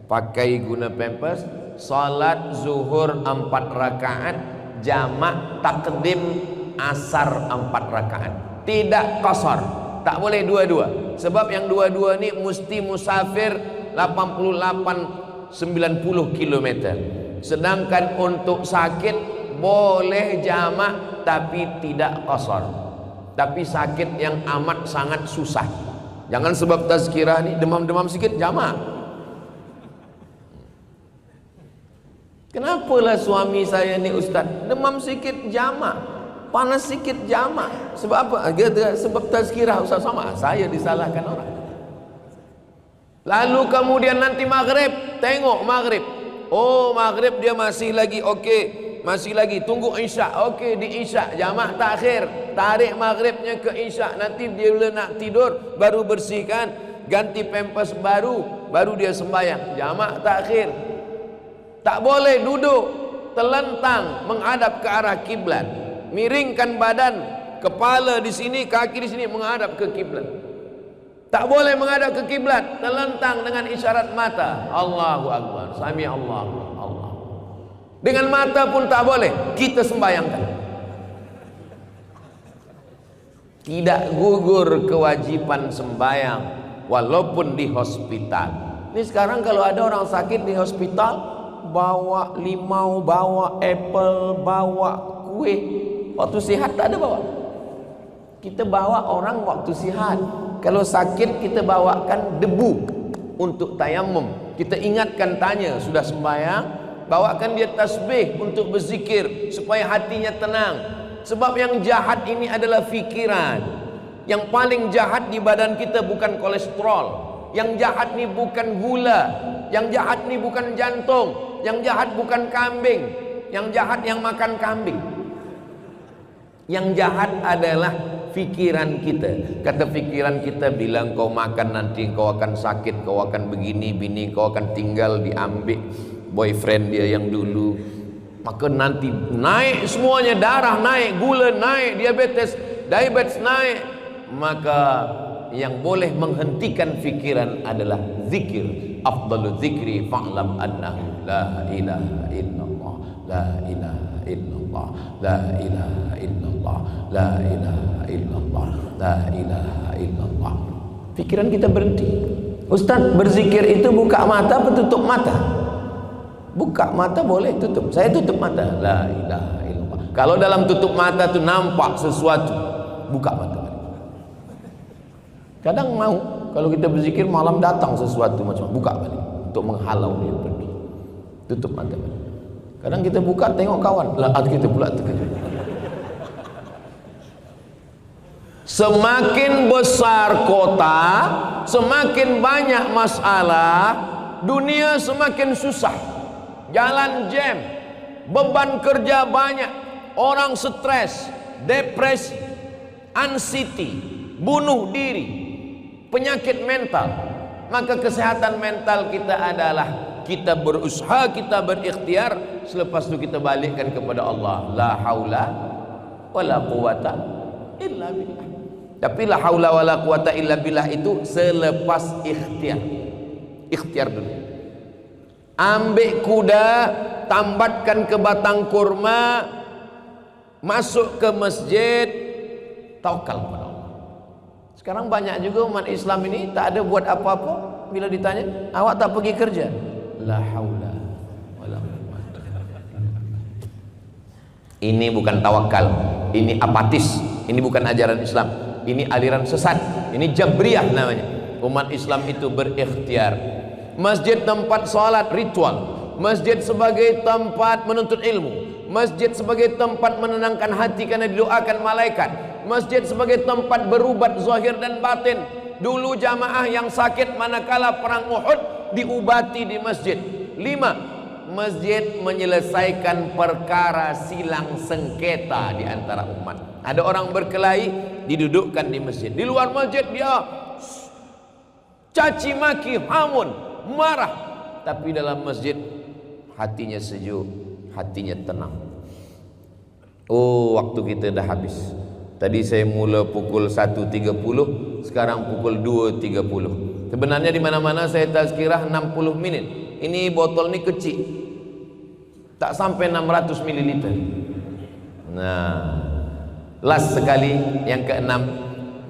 pakai guna pampers, salat zuhur 4 rakaat, jamak takdim asar 4 rakaat, tidak qasar. Tak boleh dua-dua, sebab yang dua-dua ni mesti musafir 88-90 km. Sedangkan untuk sakit boleh jamak tapi tidak qasar. Tapi sakit yang amat sangat susah, jangan sebab tazkirah ni demam-demam sikit jamak. Kenapalah suami saya ni ustaz demam sikit jamak, panas sikit jamak? Sebab apa? Sebab tazkirah ustaz. Sama saya disalahkan orang. Lalu kemudian nanti maghrib, tengok maghrib, oh maghrib dia masih lagi okey, masih lagi tunggu isyak, okey di isyak jamak takhir, tarik maghribnya ke isyak. Nanti dia bila nak tidur baru bersihkan, ganti pampers baru dia sembahyang jamak takhir. Tak boleh duduk telentang menghadap ke arah kiblat, miringkan badan, kepala di sini, kaki di sini menghadap ke kiblat. Tak boleh menghadap ke kiblat, telentang dengan isyarat mata. Allahu Akbar, sami Allah, Allah. Dengan mata pun tak boleh kita sembahyangkan. Tidak gugur kewajiban sembahyang walaupun di hospital. Ini sekarang kalau ada orang sakit di hospital, bawa limau, bawa apple, bawa kue. Waktu sihat tak ada bawa. Kita bawa orang waktu sihat. Kalau sakit kita bawakan debu untuk tayamum. Kita ingatkan, tanya sudah sembahyang, bawakan dia tasbih untuk berzikir supaya hatinya tenang. Sebab yang jahat ini adalah fikiran, Yang paling jahat di badan kita bukan kolesterol, yang jahat nih bukan gula, yang jahat nih bukan jantung, yang jahat bukan kambing, yang jahat yang makan kambing. Yang jahat adalah pikiran kita. Kata pikiran kita bilang, kau makan nanti kau akan sakit, kau akan begini, bini kau akan tinggal diambil boyfriend dia yang dulu, maka nanti naik semuanya, darah naik, gula naik, diabetes naik. Maka yang boleh menghentikan pikiran adalah zikir. Afdalu zikri fa'lam annahu la ilaha illallah, la ilaha illallah, la ilaha illallah, la ilaha illallah, la ilaha illallah. Pikiran kita berhenti. Ustaz, berzikir itu buka mata atau tutup mata? Buka mata boleh, tutup. Saya tutup mata. La ilaha illallah. Kalau dalam tutup mata itu nampak sesuatu, buka mata. Kadang mau kalau kita berzikir malam datang sesuatu macam, buka balik untuk menghalau dia pergi. Tutup mata balik. Kadang kita buka tengok kawan, lah kita pula terkejut. Semakin besar kota, semakin banyak masalah, dunia semakin susah. Jalan jam, beban kerja banyak, orang stres, depresi, anxiety, bunuh diri, penyakit mental. Maka kesehatan mental kita adalah kita berusaha, kita berikhtiar, selepas itu kita balikkan kepada Allah. La haula wala quwata illa billah. Tapi la haula wala quwata illa billah itu selepas ikhtiar. Ikhtiar dulu. Ambil kuda, tambatkan ke batang kurma, masuk ke masjid, tawakal kepada Allah. Sekarang banyak juga umat Islam ini tak ada buat apa-apa. Bila ditanya, awak tak pergi kerja? La haula wala quwwata. Ini bukan tawakal, ini apatis. Ini bukan ajaran Islam, ini aliran sesat, ini Jabriyah namanya. Umat Islam itu berikhtiar. Masjid tempat salat ritual, masjid sebagai tempat menuntut ilmu, masjid sebagai tempat menenangkan hati karena didoakan malaikat, masjid sebagai tempat berubat zahir dan batin. Dulu jamaah yang sakit manakala perang Uhud diubati di masjid. 5. Masjid menyelesaikan perkara silang sengketa di antara umat. Ada orang berkelahi, didudukkan di masjid. Di luar masjid dia caci maki, hamun, marah, tapi dalam masjid hatinya sejuk, hatinya tenang. Oh, waktu kita dah habis. Tadi saya mula pukul 1.30, sekarang pukul 2.30. Sebenarnya di mana-mana saya tazkirah 60 minit. Ini botol ni kecil, tak sampai 600 ml. Nah, last sekali yang ke-6,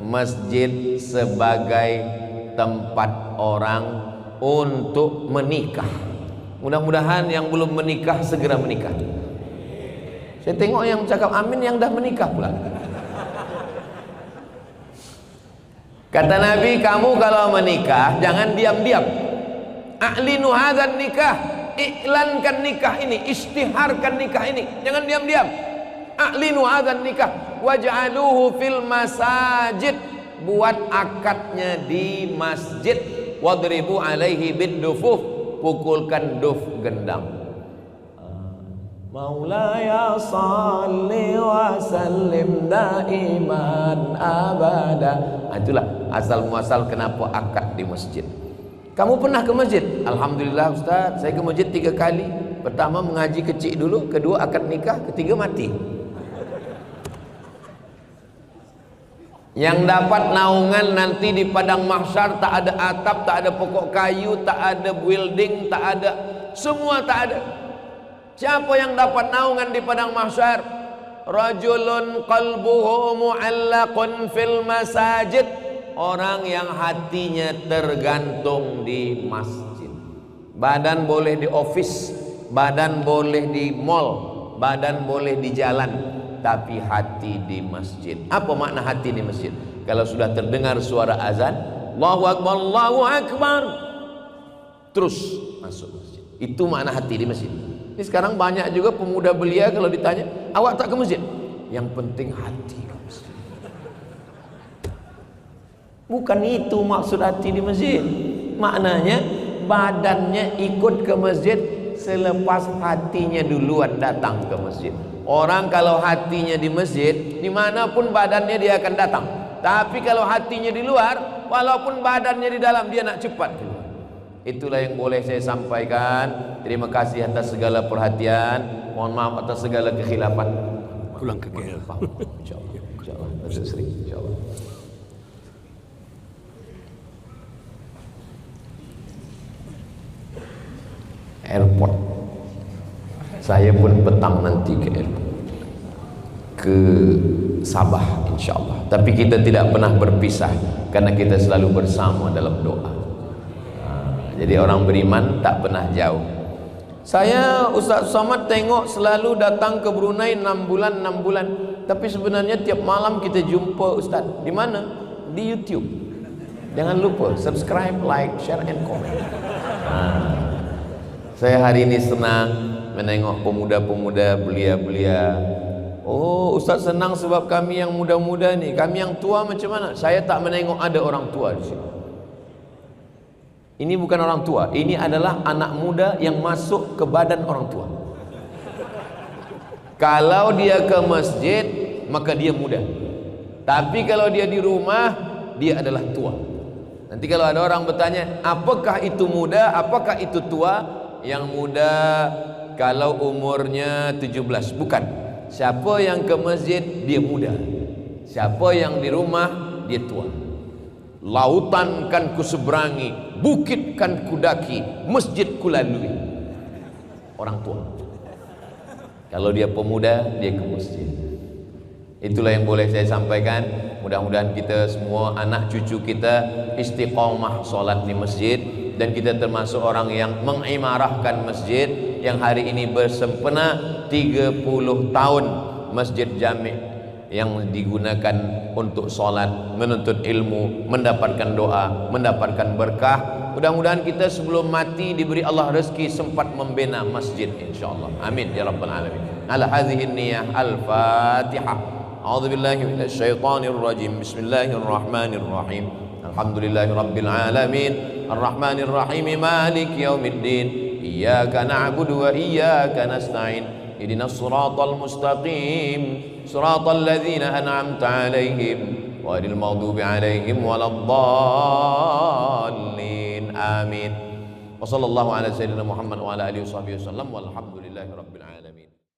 masjid sebagai tempat orang untuk menikah. Mudah-mudahan yang belum menikah segera menikah. Saya tengok yang cakap amin yang dah menikah pula. Kata Nabi, kamu kalau menikah jangan diam-diam. A'linu hadzal nikah, iklankan nikah ini, istiharkan nikah ini, jangan diam-diam. A'linu hadzal nikah waj'aluhu fil masajid, buat akadnya di masjid. Wadribu alaihi bid-dufuf, pukulkan duf gendang. Maulaya salli wa sallim daiman abada. Itulah asal muasal kenapa akad di masjid. Kamu pernah ke masjid? Alhamdulillah Ustaz, saya ke masjid 3 kali. Pertama mengaji kecil dulu, kedua akad nikah, ketiga mati. Yang dapat naungan nanti di padang mahsyar, tak ada atap, tak ada pokok kayu, tak ada building, tak ada, semua tak ada. Siapa yang dapat naungan di padang mahsyar? Rajulun qalbuhu mu'allaqun fil masajid, orang yang hatinya tergantung di masjid. Badan boleh di office, badan boleh di mall, badan boleh di jalan, tapi hati di masjid. Apa makna hati di masjid? Kalau sudah terdengar suara azan, Allahu Akbar, Allahu Akbar, terus masuk masjid. Itu makna hati di masjid. Ini sekarang banyak juga pemuda belia kalau ditanya, awak tak ke masjid? Yang penting hati ke masjid. Bukan itu maksud hati di masjid. Maknanya badannya ikut ke masjid selepas hatinya duluan datang ke masjid. Orang kalau hatinya di masjid, dimanapun badannya dia akan datang. Tapi kalau hatinya di luar, walaupun badannya di dalam, dia nak cepat keluar. Itulah yang boleh saya sampaikan. Terima kasih atas segala perhatian. Mohon maaf atas segala kekhilafan. Pulang ke KL. InsyaAllah. InsyaAllah. InsyaAllah. Airport. Saya pun petang nanti ke airport, ke Sabah insyaallah. Tapi kita tidak pernah berpisah karena kita selalu bersama dalam doa. Jadi orang beriman tak pernah jauh. Saya Ustaz Somad tengok selalu datang ke Brunei 6 bulan. Tapi sebenarnya tiap malam kita jumpa Ustaz. Di mana? Di YouTube. Jangan lupa subscribe, like, share and comment. Saya hari ini senang menengok pemuda-pemuda belia-belia. Oh, Ustaz senang sebab kami yang muda-muda ni. Kami yang tua macam mana? Saya tak menengok ada orang tua di sini. Ini bukan orang tua, ini adalah anak muda yang masuk ke badan orang tua. Kalau dia ke masjid, maka dia muda. Tapi kalau dia di rumah, dia adalah tua. Nanti kalau ada orang bertanya, apakah itu muda, apakah itu tua? Yang muda kalau umurnya 17, bukan. Siapa yang ke masjid, dia muda. Siapa yang di rumah, dia tua. Lautan kan ku seberangi, bukit kan ku daki, masjid ku lalui. Orang tua. Kalau dia pemuda, dia ke masjid. Itulah yang boleh saya sampaikan. Mudah-mudahan kita semua, anak cucu kita istiqomah solat di masjid. Dan kita termasuk orang yang mengimarahkan masjid, yang hari ini bersempena 30 tahun Masjid Jami' yang digunakan untuk solat, menuntut ilmu, mendapatkan doa, mendapatkan berkah. Mudah-mudahan kita sebelum mati diberi Allah rezeki sempat membina masjid insyaallah. Amin ya rabbal alamin. Ala hadhihi niyyah al-Fatihah. A'udzubillahi minasyaitonir rajim. Bismillahirrahmanirrahim. Alhamdulillahi rabbil alamin. Ar-Rahmanir Rahim. Maliki yaumiddin. Iyyaka na'budu wa iyyaka nasta'in. Ihdinas siratal mustaqim. Siratal ladzina an'amta 'alaihim ghairil maghdubi 'alaihim waladdallin. Amin. Wa sallallahu ala sayyidina Muhammad wa ala alihi washabbihi wasallam walhamdulillahi rabbil alamin.